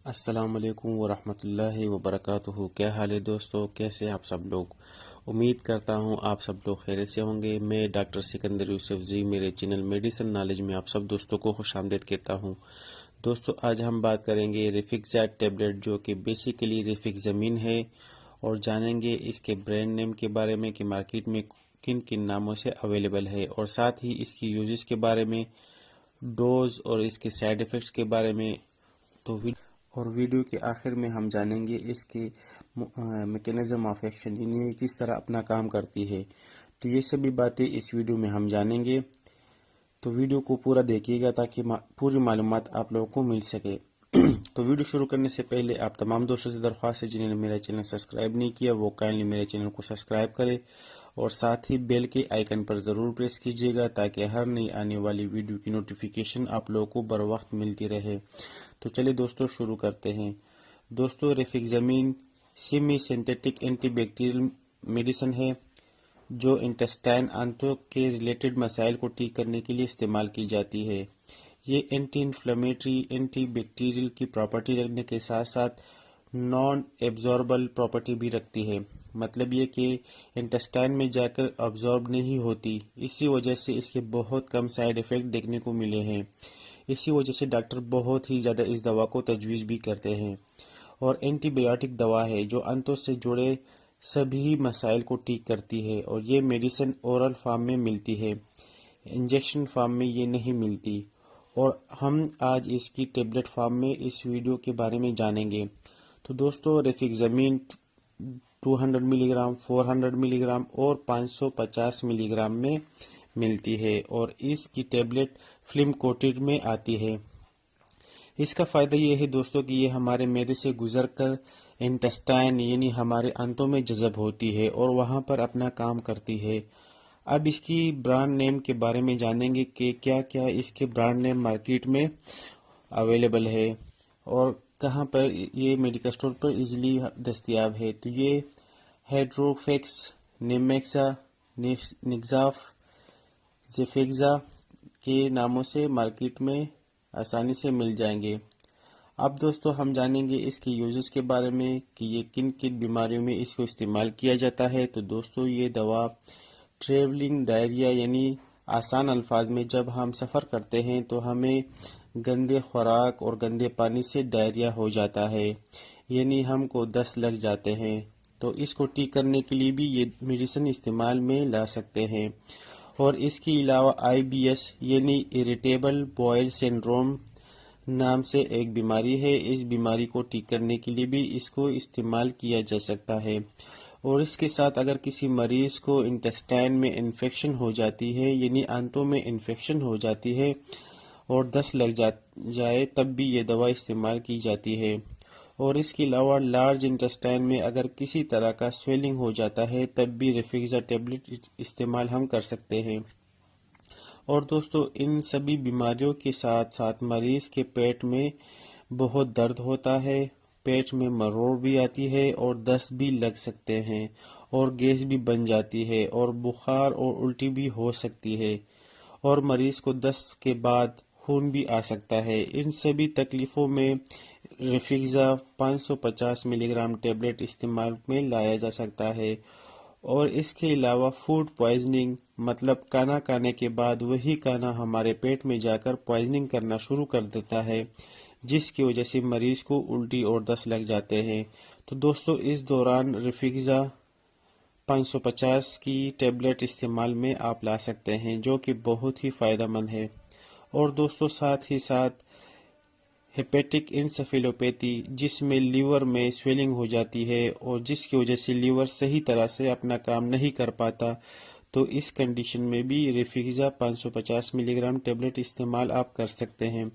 السلام علیکم ورحمۃ اللہ وبرکاتہ۔ کیا حال ہے دوستو، کیسے آپ سب لوگ؟ امید کرتا ہوں آپ سب لوگ خیریت سے ہوں گے۔ میں ڈاکٹر سکندر یوسف زی میرے چینل میڈیسن نالج میں آپ سب دوستوں کو خوش آمدید کہتا ہوں۔ دوستو آج ہم بات کریں گے ریفیکزا ٹیبلٹ، جو کہ بیسیکلی ریفیکزامین ہے، اور جانیں گے اس کے برانڈ نیم کے بارے میں کہ مارکیٹ میں کن کن ناموں سے اویلیبل ہے، اور ساتھ ہی اس کی یوزز کے بارے میں، ڈوز اور اس کے سائیڈ ایفیکٹس کے بارے میں۔ اور ویڈیو کے آخر میں ہم جانیں گے اس کے میکینزم آف ایکشن، یعنی یہ کس طرح اپنا کام کرتی ہے۔ تو یہ سبھی باتیں اس ویڈیو میں ہم جانیں گے، تو ویڈیو کو پورا دیکھیے گا تاکہ پوری معلومات آپ لوگوں کو مل سکے۔ تو ویڈیو شروع کرنے سے پہلے آپ تمام دوستوں سے درخواست ہے جنہوں نے میرا چینل سبسکرائب نہیں کیا وہ کائنڈلی میرے چینل کو سبسکرائب کرے، اور ساتھ ہی بیل کے آئیکن پر ضرور پریس کیجیے گا تاکہ ہر نئی آنے والی ویڈیو کی نوٹیفیکیشن آپ لوگوں کو بر وقت ملتی رہے۔ تو چلیے دوستو شروع کرتے ہیں۔ دوستو rifaximin semi synthetic antibacterial medicine ہے جو انٹسٹائن آنتوں کے ریلیٹڈ مسائل کو ٹھیک کرنے کے لیے استعمال کی جاتی ہے۔ یہ اینٹی انفلیمیٹری، اینٹی بیکٹیریل کی پراپرٹی رکھنے کے ساتھ ساتھ نان ایبزاربل پراپرٹی بھی رکھتی ہے، مطلب یہ کہ انٹسٹائن میں جا کر ابزارب نہیں ہوتی۔ اسی وجہ سے اس کے بہت کم سائیڈ ایفیکٹ دیکھنے کو ملے ہیں، اسی وجہ سے ڈاکٹر بہت ہی زیادہ اس دوا کو تجویز بھی کرتے ہیں۔ اور اینٹی بایوٹک دوا ہے جو انتوں سے جڑے سبھی مسائل کو ٹھیک کرتی ہے، اور یہ میڈیسن اورل فارم میں ملتی ہے، انجیکشن فارم میں یہ نہیں ملتی، اور ہم آج اس کی ٹیبلٹ فارم میں اس ویڈیو کے بارے میں جانیں گے۔ تو دوستو ریفیکزامین 200 ملی گرام، 400 ملی گرام اور 550 ملی گرام میں ملتی ہے، اور اس کی ٹیبلٹ فلم کوٹڈ میں آتی ہے۔ اس کا فائدہ یہ ہے دوستو کہ یہ ہمارے معدے سے گزر کر انٹسٹائن یعنی ہمارے انتوں میں جذب ہوتی ہے اور وہاں پر اپنا کام کرتی ہے۔ اب اس کی برانڈ نیم کے بارے میں جانیں گے کہ کیا کیا اس کے برانڈ نیم مارکیٹ میں اویلیبل ہے اور کہاں پر یہ میڈیکل اسٹور پر ایزیلی دستیاب ہے۔ تو یہ ہیڈروفیکس، نیمیکسا، نگزاف، زیفیکزا کے ناموں سے مارکیٹ میں آسانی سے مل جائیں گے۔ اب دوستو ہم جانیں گے اس کے یوزز کے بارے میں کہ یہ کن کن بیماریوں میں اس کو استعمال کیا جاتا ہے۔ تو دوستو یہ دوا ٹریولنگ ڈائریا یعنی آسان الفاظ میں جب ہم سفر کرتے ہیں تو ہمیں گندے خوراک اور گندے پانی سے ڈائریا ہو جاتا ہے، یعنی ہم کو دست لگ جاتے ہیں، تو اس کو ٹھیک کرنے کے لیے بھی یہ میڈیسن استعمال میں لا سکتے ہیں۔ اور اس کے علاوہ IBS یعنی اریٹیبل بوائل سنڈروم نام سے ایک بیماری ہے، اس بیماری کو ٹھیک کرنے کے لیے بھی اس کو استعمال کیا جا سکتا ہے۔ اور اس کے ساتھ اگر کسی مریض کو انٹسٹائن میں انفیکشن ہو جاتی ہے یعنی آنتوں میں انفیکشن ہو جاتی ہے اور دست لگ جائے تب بھی یہ دوا استعمال کی جاتی ہے۔ اور اس کے علاوہ لارج انٹسٹائن میں اگر کسی طرح کا سویلنگ ہو جاتا ہے تب بھی ریفیکزا ٹیبلٹ استعمال ہم کر سکتے ہیں۔ اور دوستو ان سبھی بیماریوں کے ساتھ ساتھ مریض کے پیٹ میں بہت درد ہوتا ہے، پیٹ میں مروڑ بھی آتی ہے اور دست بھی لگ سکتے ہیں، اور گیس بھی بن جاتی ہے، اور بخار اور الٹی بھی ہو سکتی ہے، اور مریض کو دست کے بعد خون بھی آ سکتا ہے۔ ان سبھی تکلیفوں میں ریفیکزا 550 ملی گرام ٹیبلٹ استعمال میں لایا جا سکتا ہے۔ اور اس کے علاوہ فوڈ پوائزننگ مطلب کھانا کھانے کے بعد وہی کھانا ہمارے پیٹ میں جا کر پوائزننگ کرنا شروع کر دیتا ہے، جس کی وجہ سے مریض کو الٹی اور دست لگ جاتے ہیں۔ تو دوستو اس دوران ریفیکزا 550 کی ٹیبلٹ استعمال میں آپ لا سکتے ہیں، جو کہ بہت ہی فائدہ مند ہے۔ اور دوستو ساتھ ہی ساتھ ہیپیٹک انسیفیلوپیتھی جس میں لیور میں سویلنگ ہو جاتی ہے اور جس کی وجہ سے لیور صحیح طرح سے اپنا کام نہیں کر پاتا، تو اس کنڈیشن میں بھی ریفیکزا 550 ملی گرام ٹیبلٹ استعمال آپ کر سکتے ہیں۔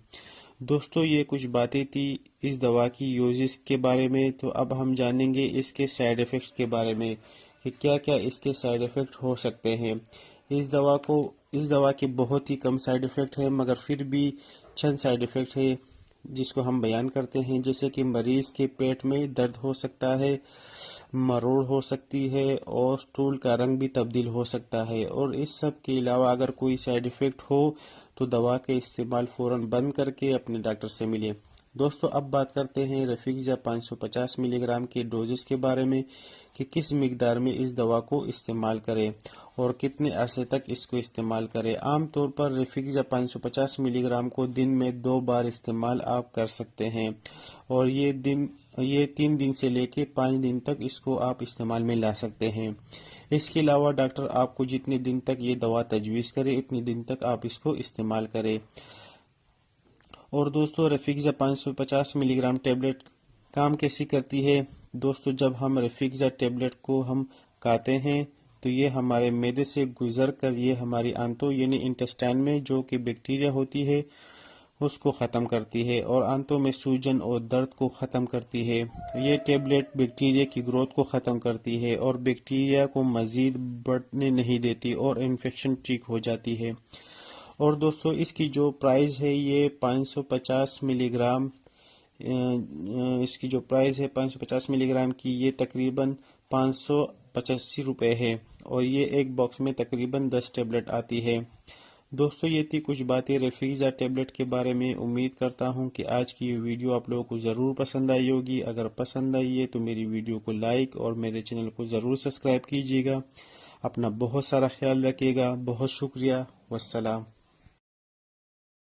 دوستو یہ کچھ باتیں تھی اس دوا کی یوزز کے بارے میں، تو اب ہم جانیں گے اس کے سائیڈ ایفیکٹس کے بارے میں کہ کیا کیا اس کے سائیڈ ایفیکٹ ہو سکتے ہیں۔ اس دوا کے بہت ہی کم سائیڈ ایفیکٹ ہیں، مگر پھر بھی چند سائیڈ ایفیکٹ ہے جس کو ہم بیان کرتے ہیں، جیسے کہ مریض کے پیٹ میں درد ہو سکتا ہے، مروڑ ہو سکتی ہے، اور سٹول کا رنگ بھی تبدیل ہو سکتا ہے۔ اور اس سب کے علاوہ اگر کوئی سائیڈ ایفیکٹ ہو تو دوا کے استعمال فوراً بند کر کے اپنے ڈاکٹر سے ملیں۔ دوستو اب بات کرتے ہیں ریفیکزا 550 ملی گرام کے ڈوزز کے بارے میں کہ کس مقدار میں اس دوا کو استعمال کریں اور کتنے عرصے تک اس کو استعمال کریں۔ عام طور پر ریفیکزا 550 ملی گرام کو دن میں 2 بار استعمال آپ کر سکتے ہیں اور یہ 3 دن سے لے کے 5 دن تک اس کو آپ استعمال میں لا سکتے ہیں۔ اس کے علاوہ ڈاکٹر آپ کو جتنے دن تک یہ دوا تجویز کرے اتنے دن تک آپ اس کو استعمال کریں۔ اور دوستو ریفیکزا 550 ملی گرام ٹیبلٹ کام کیسی کرتی ہے؟ دوستو جب ہم ریفیکزا ٹیبلٹ کو ہم کھاتے ہیں تو یہ ہمارے معدے سے گزر کر یہ ہماری آنتوں یعنی انٹسٹائن میں جو کہ بیکٹیریا ہوتی ہے اس کو ختم کرتی ہے اور آنتوں میں سوجن اور درد کو ختم کرتی ہے۔ یہ ٹیبلٹ بیکٹیریا کی گروتھ کو ختم کرتی ہے اور بیکٹیریا کو مزید بڑھنے نہیں دیتی اور انفیکشن ٹھیک ہو جاتی ہے۔ اور دوستو اس کی جو پرائز ہے یہ 550 ملی گرام اس کی جو پرائز ہے 550 ملی گرام کی یہ تقریباً 585 روپے ہے اور یہ ایک باکس میں تقریباً 10 ٹیبلٹ آتی ہے۔ دوستو یہ تھی کچھ باتیں ریفیکزا ٹیبلٹ کے بارے میں۔ امید کرتا ہوں کہ آج کی یہ ویڈیو آپ لوگوں کو ضرور پسند آئی ہوگی۔ اگر پسند آئی ہے تو میری ویڈیو کو لائک اور میرے چینل کو ضرور سبسکرائب کیجیے گا۔ اپنا بہت سارا خیال رکھیے گا۔ بہت شکریہ۔ والسلام۔